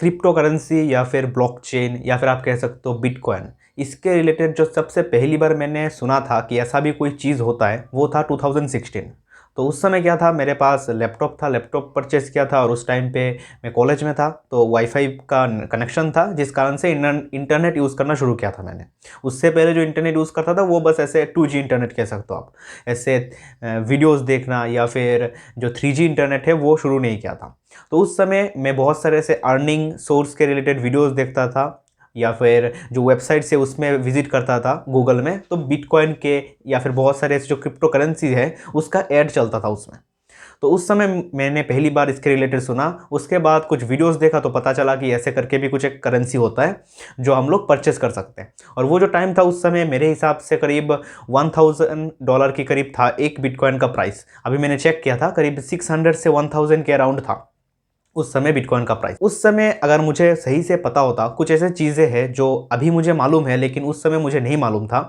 Crypto currency या फिर blockchain या फिर आप कह सकते हो बिटकॉइन, इसके रिलेटेड जो सबसे पहली बार मैंने सुना था कि ऐसा भी कोई चीज़ होता है वो था 2016। तो उस समय क्या था, मेरे पास लैपटॉप था, लैपटॉप परचेज़ किया था और उस टाइम पे मैं कॉलेज में था, तो वाईफाई का कनेक्शन था जिस कारण से इंटरनेट यूज़ करना शुरू किया था मैंने। उससे पहले जो इंटरनेट यूज़ करता था वो बस ऐसे 2G इंटरनेट कह सकते हो आप, ऐसे वीडियोस देखना या फिर जो 3G इंटरनेट है वो शुरू नहीं किया था। तो उस समय मैं बहुत सारे ऐसे अर्निंग सोर्स के रिलेटेड वीडियोस देखता था या फिर जो वेबसाइट से उसमें विजिट करता था गूगल में, तो बिटकॉइन के या फिर बहुत सारे ऐसे जो क्रिप्टो करेंसी है उसका ऐड चलता था उसमें। तो उस समय मैंने पहली बार इसके रिलेटेड सुना। उसके बाद कुछ वीडियोस देखा तो पता चला कि ऐसे करके भी कुछ एक करेंसी होता है जो हम लोग परचेस कर सकते हैं। और वो जो टाइम था उस समय मेरे हिसाब से करीब $1000 के करीब था एक बिटकॉइन का प्राइस। अभी मैंने चेक किया था, करीब 600 से 1000 के अराउंड था उस समय बिटकॉइन का प्राइस। उस समय अगर मुझे सही से पता होता, कुछ ऐसे चीज़ें हैं जो अभी मुझे मालूम है लेकिन उस समय मुझे नहीं मालूम था,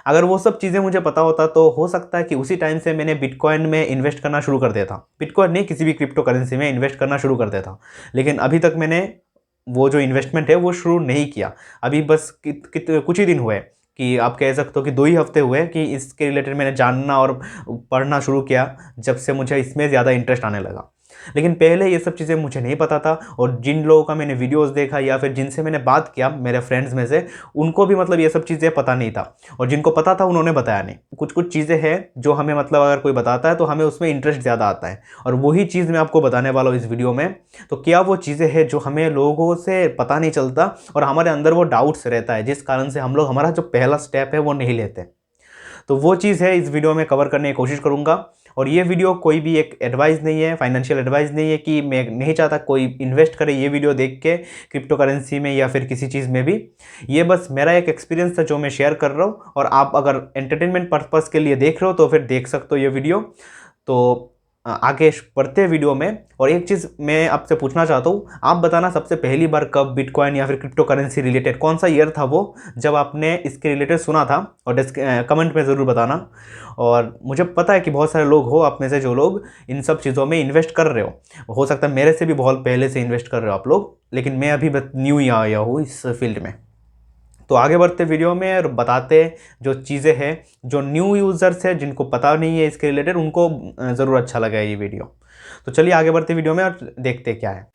अगर वो सब चीज़ें मुझे पता होता तो हो सकता है कि उसी टाइम से मैंने बिटकॉइन में इन्वेस्ट करना शुरू कर दिया था। बिटकॉइन नहीं, किसी भी क्रिप्टो करेंसी में इन्वेस्ट करना शुरू कर दिया था। लेकिन अभी तक मैंने वो जो इन्वेस्टमेंट है वो शुरू नहीं किया। अभी बस कुछ ही दिन हुए, कि आप कह सकते हो कि 2 ही हफ्ते हुए कि इसके रिलेटेड मैंने जानना और पढ़ना शुरू किया, जब से मुझे इसमें ज़्यादा इंटरेस्ट आने लगा। लेकिन पहले ये सब चीज़ें मुझे नहीं पता था, और जिन लोगों का मैंने वीडियोस देखा या फिर जिनसे मैंने बात किया मेरे फ्रेंड्स में से, उनको भी मतलब ये सब चीज़ें पता नहीं था, और जिनको पता था उन्होंने बताया नहीं। कुछ कुछ चीज़ें हैं जो हमें मतलब अगर कोई बताता है तो हमें उसमें इंटरेस्ट ज़्यादा आता है, और वही चीज़ मैं आपको बताने वाला हूँ इस वीडियो में। तो क्या वो चीज़ें हैं जो हमें लोगों से पता नहीं चलता और हमारे अंदर वो डाउट्स रहता है, जिस कारण से हम लोग हमारा जो पहला स्टेप है वो नहीं लेते। तो वो चीज़ है इस वीडियो में कवर करने की कोशिश करूँगा। और ये वीडियो कोई भी एक एडवाइस नहीं है, फाइनेंशियल एडवाइस नहीं है कि मैं नहीं चाहता कोई इन्वेस्ट करे ये वीडियो देख के क्रिप्टो करेंसी में या फिर किसी चीज़ में भी। ये बस मेरा एक एक्सपीरियंस था जो मैं शेयर कर रहा हूँ, और आप अगर एंटरटेनमेंट पर्पज़ के लिए देख रहे हो तो फिर देख सकते हो ये वीडियो। तो आगे बढ़ते हैं वीडियो में। और एक चीज़ मैं आपसे पूछना चाहता हूँ, आप बताना सबसे पहली बार कब बिटकॉइन या फिर क्रिप्टो करेंसी रिलेटेड कौन सा ईयर था वो जब आपने इसके रिलेटेड सुना था, और कमेंट में ज़रूर बताना। और मुझे पता है कि बहुत सारे लोग हो आप में से जो लोग इन सब चीज़ों में इन्वेस्ट कर रहे हो सकता है मेरे से भी बहुत पहले से इन्वेस्ट कर रहे हो आप लोग, लेकिन मैं अभी न्यू ही आया हूँ इस फील्ड में। तो आगे बढ़ते वीडियो में और बताते जो चीज़ें हैं, जो न्यू यूज़र्स हैं जिनको पता नहीं है इसके रिलेटेड, उनको ज़रूर अच्छा लगा ये वीडियो। तो चलिए आगे बढ़ते वीडियो में और देखते क्या है।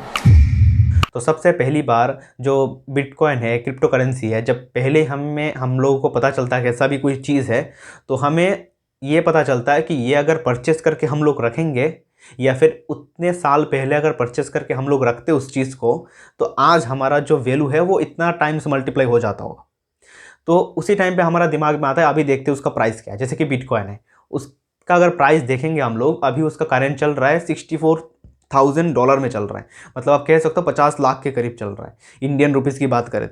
तो सबसे पहली बार जो बिटकॉइन है, क्रिप्टो करेंसी है, जब पहले हम लोगों को पता चलता है कि ऐसा भी कोई चीज़ है, तो हमें ये पता चलता है कि ये अगर परचेस करके हम लोग रखेंगे या फिर उतने साल पहले अगर परचेस करके हम लोग रखते उस चीज़ को, तो आज हमारा जो वैल्यू है वो इतना टाइम्स मल्टीप्लाई हो जाता होगा। तो उसी टाइम पे हमारा दिमाग में आता है अभी देखते हैं उसका प्राइस क्या है। जैसे कि बिटकॉइन है, उसका अगर प्राइस देखेंगे हम लोग, अभी उसका करंट चल रहा है $64,000 में चल रहा है। मतलब आप कह सकते हो 50 लाख के करीब चल रहा है इंडियन रुपीज़ की बात करें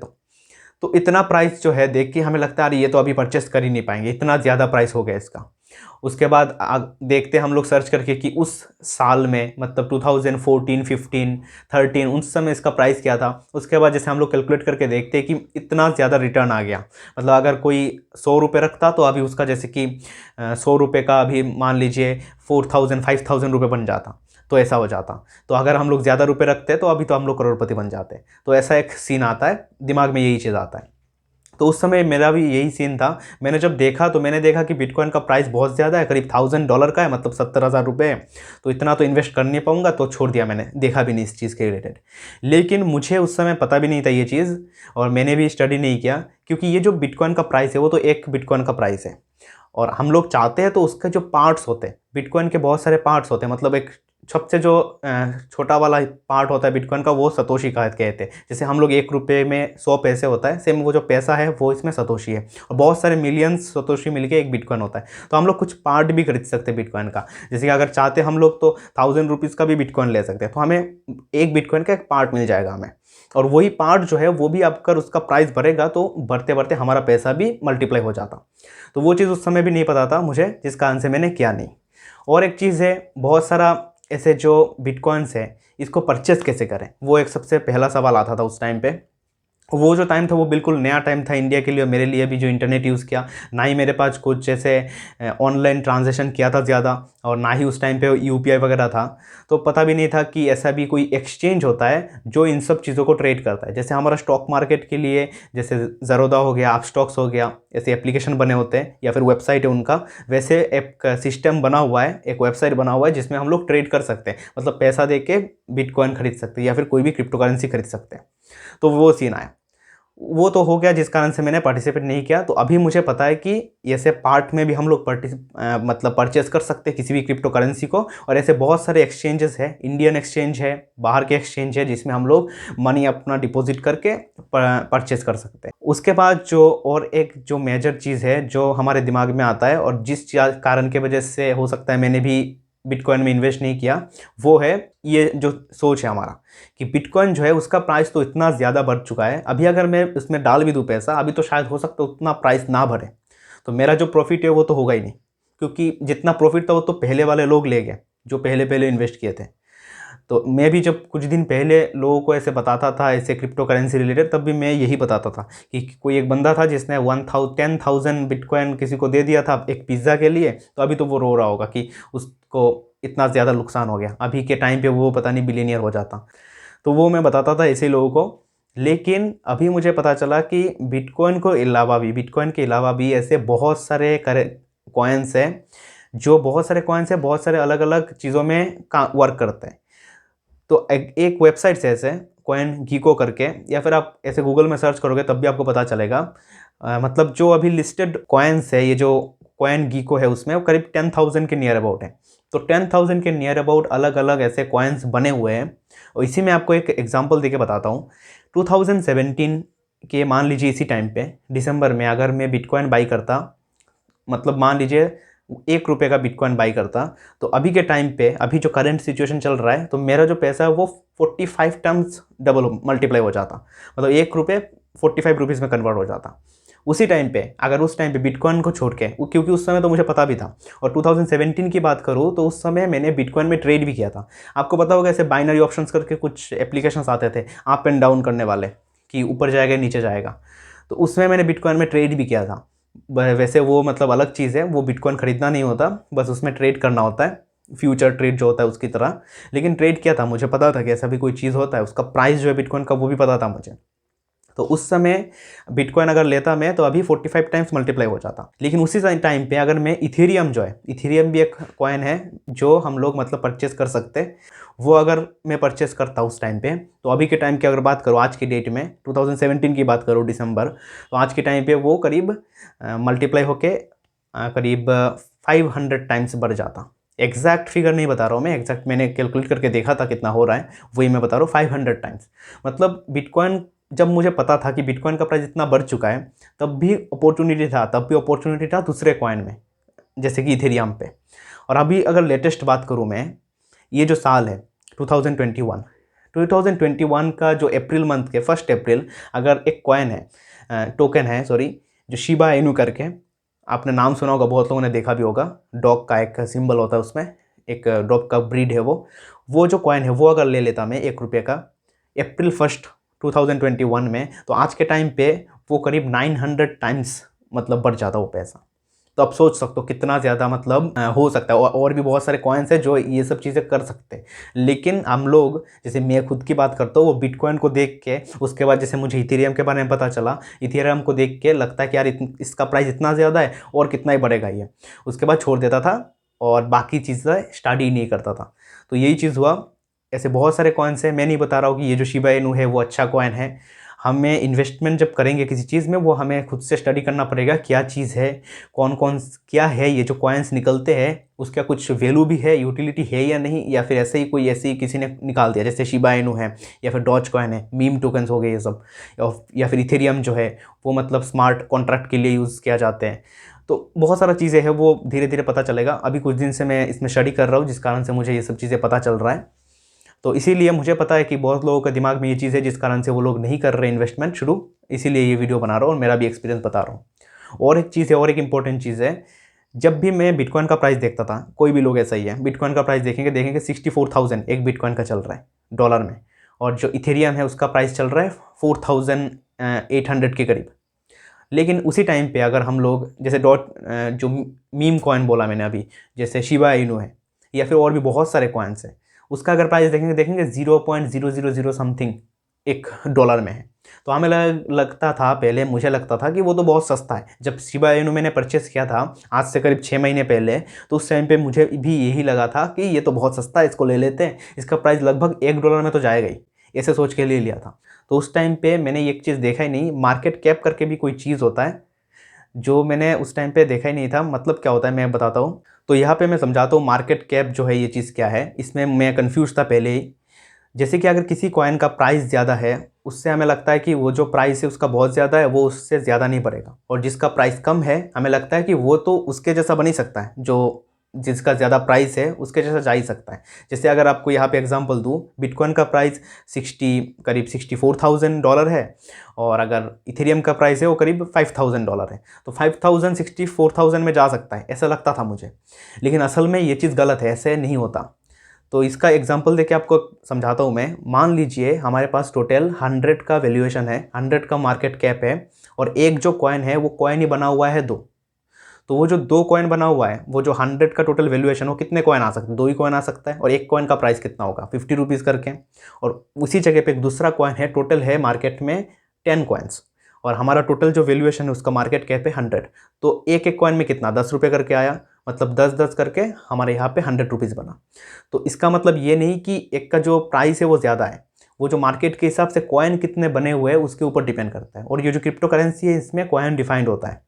तो इतना प्राइस जो है देख के हमें लगता है अरे ये तो अभी परचेस कर ही नहीं पाएंगे, इतना ज़्यादा प्राइस हो गया इसका। उसके बाद देखते हम लोग सर्च करके कि उस साल में मतलब 2014, 15, 13 उस समय इसका प्राइस क्या था। उसके बाद जैसे हम लोग कैलकुलेट करके देखते हैं कि इतना ज़्यादा रिटर्न आ गया। मतलब अगर कोई 100 रुपये रखता तो अभी उसका जैसे कि 100 रुपये का अभी मान लीजिए 4000, 5000 रुपये बन जाता, तो ऐसा हो जाता। तो अगर हम लोग ज़्यादा रुपए रखते हैं तो अभी तो हम लोग करोड़पति बन जाते हैं। तो ऐसा एक सीन आता है, दिमाग में यही चीज़ आता है। तो उस समय मेरा भी यही सीन था। मैंने जब देखा तो मैंने देखा कि बिटकॉइन का प्राइस बहुत ज़्यादा है, करीब $1000 का है, मतलब 70,000 रुपये। तो इतना तो इन्वेस्ट कर नहीं पाऊंगा, तो छोड़ दिया मैंने, देखा भी नहीं इस चीज़ के रिलेटेड। लेकिन मुझे उस समय पता भी नहीं था ये चीज़, और मैंने भी स्टडी नहीं किया, क्योंकि ये जो बिटकॉइन का प्राइस है वो तो एक बिटकॉइन का प्राइस है, और हम लोग चाहते हैं तो उसके जो पार्ट्स होते हैं, बिटकॉइन के बहुत सारे पार्ट्स होते हैं। मतलब एक सबसे जो छोटा वाला पार्ट होता है बिटकॉइन का वो सतोशी का कहते हैं। जैसे हम लोग 1 रुपये में 100 पैसे होता है, सेम वो जो पैसा है वो इसमें सतोशी है, और बहुत सारे मिलियंस सतोशी मिलके एक बिटकॉइन होता है। तो हम लोग कुछ पार्ट भी खरीद सकते हैं बिटकॉइन का। जैसे कि अगर चाहते हम लोग तो 1000 रुपीज़ का भी बिटकॉइन ले सकते हैं, तो हमें एक बिटकॉइन का एक पार्ट मिल जाएगा हमें। और वही पार्ट जो है वो भी अगर उसका प्राइस बढ़ेगा तो बढ़ते बढ़ते हमारा पैसा भी मल्टीप्लाई हो जाता। तो वो चीज़ उस समय भी नहीं पता था मुझे, जिस कारण से मैंने किया नहीं। और एक चीज़ है, बहुत सारा ऐसे जो बिटकॉइंस है इसको परचेस कैसे करें, वो एक सबसे पहला सवाल आता था उस टाइम पे। वो जो टाइम था वो बिल्कुल नया टाइम था इंडिया के लिए और मेरे लिए भी, जो इंटरनेट यूज़ किया। ना ही मेरे पास कुछ जैसे ऑनलाइन ट्रांजैक्शन किया था ज़्यादा, और ना ही उस टाइम पे यूपीआई वगैरह था। तो पता भी नहीं था कि ऐसा भी कोई एक्सचेंज होता है जो इन सब चीज़ों को ट्रेड करता है। जैसे हमारा स्टॉक मार्केट के लिए जैसे ज़रोदा हो गया, आप स्टॉक्स हो गया, ऐसे एप्लीकेशन बने होते हैं या फिर वेबसाइट है उनका, वैसे एक सिस्टम बना हुआ है, एक वेबसाइट बना हुआ है जिसमें हम लोग ट्रेड कर सकते हैं, मतलब पैसा दे के बिटकॉइन खरीद सकते हैं या फिर कोई भी क्रिप्टो करेंसी खरीद सकते हैं। तो वो सीन आया। वो तो हो गया जिस कारण से मैंने पार्टिसिपेट नहीं किया। तो अभी मुझे पता है कि ऐसे पार्ट में भी हम लोग मतलब परचेस कर सकते हैं किसी भी क्रिप्टो करेंसी को। और ऐसे बहुत सारे एक्सचेंजेस हैं, इंडियन एक्सचेंज है, बाहर के एक्सचेंज है, जिसमें हम लोग मनी अपना डिपॉजिट करके परचेस कर सकते हैं। उसके बाद जो और एक जो मेजर चीज़ है जो हमारे दिमाग में आता है और जिस कारण की वजह से हो सकता है मैंने भी बिटकॉइन में इन्वेस्ट नहीं किया, वो है ये जो सोच है हमारा कि बिटकॉइन जो है उसका प्राइस तो इतना ज़्यादा बढ़ चुका है, अभी अगर मैं उसमें डाल भी दूँ पैसा, अभी तो शायद हो सकता है उतना प्राइस ना बढ़े, तो मेरा जो प्रॉफिट है वो तो होगा ही नहीं, क्योंकि जितना प्रॉफिट था वो तो पहले वाले लोग ले गए जो पहले पहले इन्वेस्ट किए थे। तो मैं भी जब कुछ दिन पहले लोगों को ऐसे बताता था ऐसे क्रिप्टो करेंसी रिलेटेड, तब भी मैं यही बताता था कि कोई एक बंदा था जिसने 10,000 बिटकॉइन किसी को दे दिया था एक पिज़्ज़ा के लिए, तो अभी तो वो रो रहा होगा कि उसको इतना ज़्यादा नुकसान हो गया। अभी के टाइम पे वो पता नहीं बिलियनियर हो जाता। तो वो मैं बताता था ऐसे लोगों को। लेकिन अभी मुझे पता चला कि बिटकॉइन के अलावा भी ऐसे बहुत सारे कॉइन्स हैं, जो बहुत सारे कॉइन्स हैं, बहुत सारे अलग अलग चीज़ों में वर्क करते हैं। तो एक वेबसाइट से ऐसे कॉइन गीको करके, या फिर आप ऐसे गूगल में सर्च करोगे तब भी आपको पता चलेगा। मतलब जो अभी लिस्टेड कॉइन्स है, ये जो कॉइन गीको है उसमें वो करीब 10,000 के नियर अबाउट है। तो 10,000 के नियर अबाउट अलग अलग ऐसे कॉइन्स बने हुए हैं। और इसी में आपको एक एग्जांपल देके बताता हूँ। 2017 के मान लीजिए इसी टाइम पे दिसंबर में अगर मैं बिटकॉइन बाई करता, मतलब मान लीजिए 1 रुपये का बिटकॉइन बाई करता, तो अभी के टाइम पे, अभी जो करंट सिचुएशन चल रहा है, तो मेरा जो पैसा है वो 45 टाइम्स डबल मल्टीप्लाई हो जाता, मतलब 1 रुपये 45 रुपीज़ में कन्वर्ट हो जाता उसी टाइम पे। अगर उस टाइम पे बिटकॉइन को छोड़ के, क्योंकि उस समय तो मुझे पता भी था। और 2017 की बात करूँ तो उस समय मैंने बिटकॉइन में ट्रेड भी किया था। आपको पता होगा ऐसे बाइनरी ऑप्शंस करके कुछ एप्लीकेशंस आते थे अप एंड डाउन करने वाले, कि ऊपर जाएगा नीचे जाएगा। तो उसमें मैंने बिटकॉइन में ट्रेड भी किया था। वैसे वो मतलब अलग चीज़ है, वो बिटकॉइन खरीदना नहीं होता, बस उसमें ट्रेड करना होता है, फ्यूचर ट्रेड जो होता है उसकी तरह। लेकिन ट्रेड किया था, मुझे पता था कि ऐसा भी कोई चीज़ होता है, उसका प्राइस जो है बिटकॉइन का वो भी पता था मुझे। तो उस समय बिटकॉइन अगर लेता मैं तो अभी 45 टाइम्स मल्टीप्लाई हो जाता। लेकिन उसी टाइम पे अगर मैं इथेरियम जो है, इथेरियम भी एक कॉइन है जो हम लोग मतलब परचेस कर सकते हैं, वो अगर मैं परचेस करता उस टाइम पे, तो अभी के टाइम की अगर बात करूँ आज की डेट में 2017 की बात करूँ दिसंबर, तो आज के टाइम पे वो करीब मल्टीप्लाई होके करीब 500 टाइम्स बढ़ जाता। एग्जैक्ट फिगर नहीं बता रहा हूँ मैं, एग्जैक्ट मैंने कैलकुलेट करके देखा था कितना हो रहा है, वही मैं बता रहा हूँ 500 टाइम्स। मतलब बिटकॉइन, जब मुझे पता था कि बिटकॉइन का प्राइस इतना बढ़ चुका है, तब भी अपॉर्चुनिटी था दूसरे कॉइन में, जैसे कि इथेरियम पे। और अभी अगर लेटेस्ट बात करूँ मैं, ये जो साल है 2021 का जो अप्रैल मंथ के 1 अप्रैल, अगर एक कॉइन है, टोकन है सॉरी, जो शिबा इनू करके, आपने नाम सुना होगा, बहुत लोगों ने देखा भी होगा, डॉग का एक सिंबल होता है उसमें, एक डॉग का ब्रीड है वो जो कॉइन है वो अगर ले लेता मैं 1 रुपये का अप्रैल 1 2021 में, तो आज के टाइम पे वो करीब 900 टाइम्स मतलब बढ़ जाता वो पैसा। तो आप सोच सकते हो कितना ज़्यादा मतलब हो सकता है। और भी बहुत सारे कॉइन्स हैं जो ये सब चीज़ें कर सकते हैं। लेकिन हम लोग, जैसे मैं खुद की बात करता हूँ, वो बिटकॉइन को देख के, उसके बाद जैसे मुझे इथेरियम के बारे में पता चला, इथेरियम को देख के लगता है कि यार इसका प्राइस इतना ज़्यादा है और कितना ही बढ़ेगा ये, उसके बाद छोड़ देता था और बाकी चीज़ें स्टडी नहीं करता था। तो यही चीज़ हुआ। ऐसे बहुत सारे कॉइन्स हैं, मैं नहीं बता रहा हूँ कि ये जो शिबा इनू है वो अच्छा कॉइन है। हमें इन्वेस्टमेंट जब करेंगे किसी चीज़ में, वो हमें खुद से स्टडी करना पड़ेगा क्या चीज़ है, कौन कौन क्या है, ये जो कॉइन्स निकलते हैं उसका कुछ वैल्यू भी है, यूटिलिटी है या नहीं, या फिर ऐसे ही कोई ऐसी किसी ने निकाल दिया, जैसे शिबा इनू है या फिर डॉज कॉइन है, मीम टोकन्स हो गए ये सब, या फिर इथेरियम जो है वो मतलब स्मार्ट कॉन्ट्रैक्ट के लिए यूज़ किया जाते हैं। तो बहुत सारा चीज़ें हैं, वो धीरे धीरे पता चलेगा। अभी कुछ दिन से मैं इसमें स्टडी कर रहा हूँ, जिस कारण से मुझे ये सब चीज़ें पता चल रहा है। तो इसीलिए मुझे पता है कि बहुत लोगों के दिमाग में ये चीज़ है जिस कारण से वो लोग नहीं कर रहे इन्वेस्टमेंट शुरू, इसीलिए ये वीडियो बना रहा हूँ और मेरा भी एक्सपीरियंस बता रहा हूँ। और एक चीज़ है, और एक इंपॉर्टेंट चीज़ है, जब भी मैं बिटकॉइन का प्राइस देखता था, कोई भी लोग ऐसा ही है, बिटकॉइन का प्राइस देखेंगे 64,000 एक बिटकॉइन का चल रहा है डॉलर में, और जो इथेरियम है उसका प्राइस चल रहा है 4,000 800 के करीब। लेकिन उसी टाइम पे अगर हम लोग जैसे जो मीम कॉइन बोला मैंने अभी, जैसे शिबा इनू है या फिर और भी बहुत सारे कॉइन्स हैं, उसका अगर प्राइस देखेंगे 0.000 समथिंग $1 में है। तो हमें लगता था, पहले मुझे लगता था कि वो तो बहुत सस्ता है। जब शिबा इनू मैंने परचेस किया था आज से करीब 6 महीने पहले, तो उस टाइम पे मुझे भी यही लगा था कि ये तो बहुत सस्ता है, इसको ले लेते हैं, इसका प्राइस लगभग $1 में तो जाएगा ही, ऐसे सोच के ले लिया था। तो उस टाइम पे मैंने एक चीज़ देखा ही नहीं, मार्केट कैप करके भी कोई चीज़ होता है जो मैंने उस टाइम पे देखा ही नहीं था। मतलब क्या होता है मैं बताता हूँ। तो यहाँ पे मैं समझाता हूँ मार्केट कैप जो है ये चीज़ क्या है। इसमें मैं कंफ्यूज था पहले ही। जैसे कि अगर किसी कॉइन का प्राइस ज़्यादा है, उससे हमें लगता है कि वो जो प्राइस है उसका बहुत ज़्यादा है, वो उससे ज़्यादा नहीं बढ़ेगा। और जिसका प्राइस कम है, हमें लगता है कि वो तो उसके जैसा बन ही सकता है, जो जिसका ज़्यादा प्राइस है उसके जैसा जा ही सकता है। जैसे अगर आपको यहाँ पे एग्जांपल दूँ, बिटकॉइन का प्राइस करीब $64,000 है, और अगर इथेरियम का प्राइस है वो करीब $5,000 है। तो 5,000 64,000 में जा सकता है, ऐसा लगता था मुझे। लेकिन असल में ये चीज़ गलत है, ऐसे नहीं होता। तो इसका एग्जांपल देके आपको समझाता हूँ मैं। मान लीजिए हमारे पास टोटल 100 का वैल्यूएशन है, 100 का मार्केट कैप है, और एक जो कॉइन है वो कॉइन ही बना हुआ है 2। तो वो जो 2 कॉइन बना हुआ है, वो जो 100 का टोटल वैल्यूएशन हो, कितने कॉइन आ सकते हैं? 2 ही कॉइन आ सकता है। और एक कॉइन का प्राइस कितना होगा? 50 रुपीज़ करके। और उसी जगह पे एक दूसरा कॉइन है, टोटल है मार्केट में 10 कॉइन्स, और हमारा टोटल जो वैल्यूएशन है उसका मार्केट कैप है 100। तो एक एक कॉइन में कितना? 10 रुपये करके आया, मतलब 10-10 करके हमारे यहाँ पे 100 रुपीज़ बना। तो इसका मतलब ये नहीं कि एक का जो प्राइस है वो ज़्यादा है, वो जो मार्केट के हिसाब से कॉइन कितने बने हुए हैं उसके ऊपर डिपेंड करता है। और ये जो क्रिप्टो करेंसी है इसमें कॉइन डिफाइंड होता है,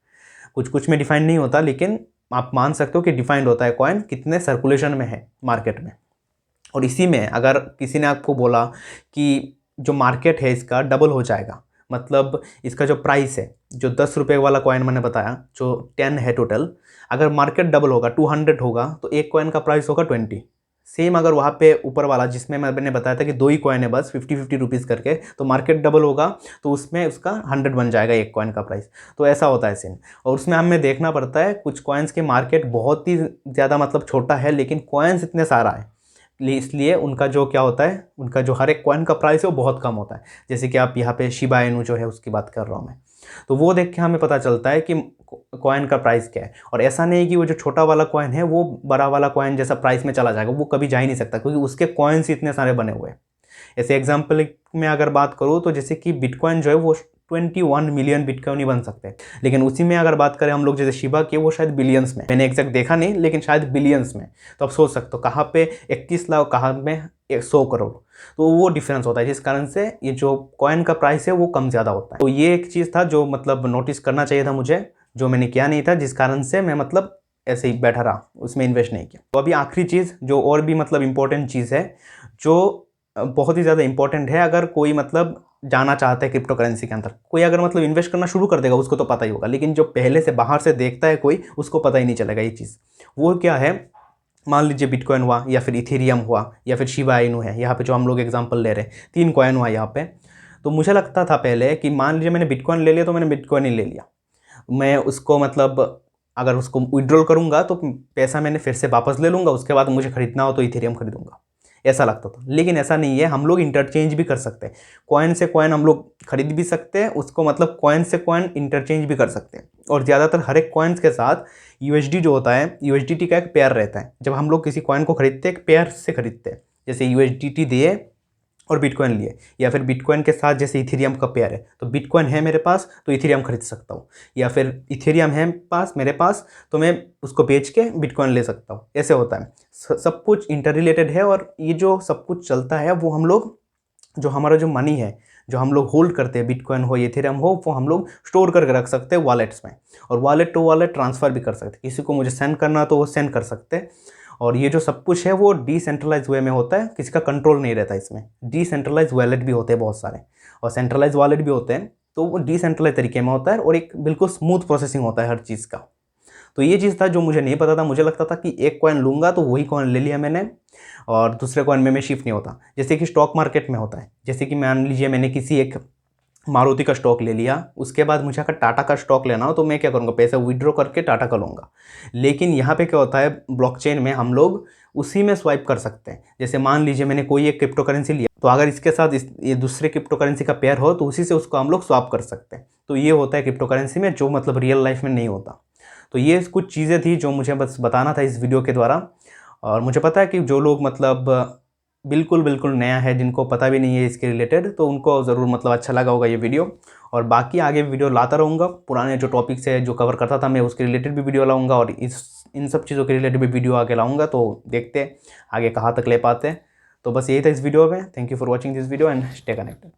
कुछ कुछ में डिफाइंड नहीं होता, लेकिन आप मान सकते हो कि डिफाइंड होता है कॉइन कितने सर्कुलेशन में है मार्केट में। और इसी में अगर किसी ने आपको बोला कि जो मार्केट है इसका डबल हो जाएगा, मतलब इसका जो प्राइस है, जो 10 रुपये वाला कॉइन मैंने बताया जो 10 है टोटल, अगर मार्केट डबल होगा 200 होगा तो एक कॉइन का प्राइस होगा 20। सेम अगर वहाँ पे ऊपर वाला जिसमें मैंने बताया था कि 2 ही कॉइन है बस 50-50 रुपीज़ करके, तो मार्केट डबल होगा तो उसमें उसका 100 बन जाएगा एक कॉइन का प्राइस। तो ऐसा होता है सीन। और उसमें हमें देखना पड़ता है, कुछ कॉइन्स के मार्केट बहुत ही ज़्यादा मतलब छोटा है, लेकिन कॉइन्स इतने सारा है, इसलिए उनका जो क्या होता है, उनका जो हर एक कॉइन का प्राइस है वो बहुत कम होता है। जैसे कि आप यहाँ पे शिबा इनू जो है उसकी बात कर रहा हूँ मैं, तो वो देख के हमें पता चलता है कि कॉइन का प्राइस क्या है। और ऐसा नहीं कि वो जो छोटा वाला कॉइन है वो बड़ा वाला कॉइन जैसा प्राइस में चला जाएगा, वो कभी जा ही नहीं सकता, क्योंकि उसके कॉइन्स इतने सारे बने हुए हैं। ऐसे एग्जाम्पल में अगर बात करूँ तो जैसे कि बिटकॉइन जो है वो 21 मिलियन बिटकॉइन ही बन सकते हैं, लेकिन उसी में अगर बात करें हम लोग जैसे शिबा की, वो शायद बिलियंस में, मैंने एग्जैक्ट देखा नहीं लेकिन शायद बिलियंस में। तो आप सोच सकते हो कहाँ पे 21 लाख, कहाँ में 100 करोड़। तो वो डिफरेंस होता है, जिस कारण से ये जो कॉइन का प्राइस है वो कम ज़्यादा होता है। तो ये एक चीज़ था जो मतलब नोटिस करना चाहिए था मुझे, जो मैंने किया नहीं था, जिस कारण से मैं मतलब ऐसे ही बैठा रहा, उसमें इन्वेस्ट नहीं किया। तो अभी आखिरी चीज़ जो और भी मतलब इंपॉर्टेंट चीज़ है, जो बहुत ही ज़्यादा इंपॉर्टेंट है, अगर कोई मतलब जाना चाहता है क्रिप्टो करेंसी के अंदर, कोई अगर मतलब इन्वेस्ट करना शुरू कर देगा उसको तो पता ही होगा, लेकिन जो पहले से बाहर से देखता है कोई, उसको पता ही नहीं चलेगा ये चीज़। वो क्या है, मान लीजिए बिटकॉइन हुआ, या फिर इथेरियम हुआ, या फिर शिबा इनू है, यहाँ पे जो हम लोग एग्जांपल ले रहे हैं, 3 कॉइन हुआ यहाँ पे। तो मुझे लगता था पहले कि मान लीजिए मैंने बिटकॉइन ले लिया तो मैंने बिटकॉइन ही ले लिया, मैं उसको मतलब अगर उसको विड्रॉल करूँगा तो पैसा मैंने फिर से वापस ले लूँगा, उसके बाद मुझे खरीदना हो तो इथेरियम खरीदूँगा, ऐसा लगता था। लेकिन ऐसा नहीं है, हम लोग इंटरचेंज भी कर सकते हैं, कॉइन से कॉइन हम लोग खरीद भी सकते हैं, उसको मतलब कॉइन से कॉइन इंटरचेंज भी कर सकते हैं। और ज़्यादातर हर एक कॉइन्स के साथ यूएसडी जो होता है, यूएसडीटी का एक पेयर रहता है। जब हम लोग किसी कॉइन को खरीदते हैं एक पेयर से खरीदते हैं, जैसे यूएसडीटी दिए और बिटकॉइन लिए, या फिर बिटकॉइन के साथ जैसे इथेरियम का पेयर है, तो बिटकॉइन है मेरे पास तो इथेरियम खरीद सकता हूँ, या फिर इथेरियम है मेरे पास तो मैं उसको बेच के बिटकॉइन ले सकता हूँ। ऐसे होता है, सब कुछ इंटर रिलेटेड है। और ये जो सब कुछ चलता है वो हम लोग, जो हमारा जो मनी है जो हम लोग होल्ड करते हैं, बिटकॉइन हो इथेरियम हो, वो हम लोग स्टोर करके रख सकते हैं वॉलेट्स में, और वॉलेट टू वॉलेट ट्रांसफ़र भी कर सकते हैं। किसी को मुझे सेंड करना तो वो सेंड कर सकते हैं। और ये जो सब कुछ है वो डिसेंट्रलाइज वे में होता है, किसी का कंट्रोल नहीं रहता इसमें। डिसेंट्रलाइज वॉलेट भी होते हैं बहुत सारे, और सेंट्रलाइज वॉलेट भी होते हैं, तो वो डिसेंट्रलाइज तरीके में होता है, और एक बिल्कुल स्मूथ प्रोसेसिंग होता है हर चीज़ का। तो ये चीज़ था जो मुझे नहीं पता था, मुझे लगता था कि एक कॉइन लूँगा तो वही कॉइन ले लिया मैंने, और दूसरे कॉइन में मैं शिफ्ट नहीं होता, जैसे कि स्टॉक मार्केट में होता है। जैसे कि मान लीजिए मैंने किसी एक मारुति का स्टॉक ले लिया, उसके बाद मुझे अगर टाटा का स्टॉक लेना हो तो मैं क्या करूँगा, पैसा विड्रॉ करके टाटा का लूँगा। लेकिन यहाँ पे क्या होता है, ब्लॉकचेन में हम लोग उसी में स्वाइप कर सकते हैं। जैसे मान लीजिए मैंने कोई एक क्रिप्टो करेंसी लिया, तो अगर इसके साथ ये दूसरे क्रिप्टो करेंसी का पेयर हो तो उसी से उसको हम लोग स्वैप कर सकते हैं। तो ये होता है क्रिप्टो करेंसी में, जो मतलब रियल लाइफ में नहीं होता। तो ये कुछ चीज़ें थी जो मुझे बस बताना था इस वीडियो के द्वारा। और मुझे पता है कि जो लोग मतलब बिल्कुल बिल्कुल नया है, जिनको पता भी नहीं है इसके रिलेटेड, तो उनको ज़रूर मतलब अच्छा लगा होगा ये वीडियो। और बाकी आगे वीडियो लाता रहूँगा, पुराने जो टॉपिक्स है जो कवर करता था मैं उसके रिलेटेड भी वीडियो लाऊंगा, और इन सब चीज़ों के रिलेटेड भी वीडियो आगे लाऊंगा। तो देखते हैं आगे कहाँ तक ले पाते हैं। तो बस यही था इस वीडियो में। Thank you for watching this video and stay connected.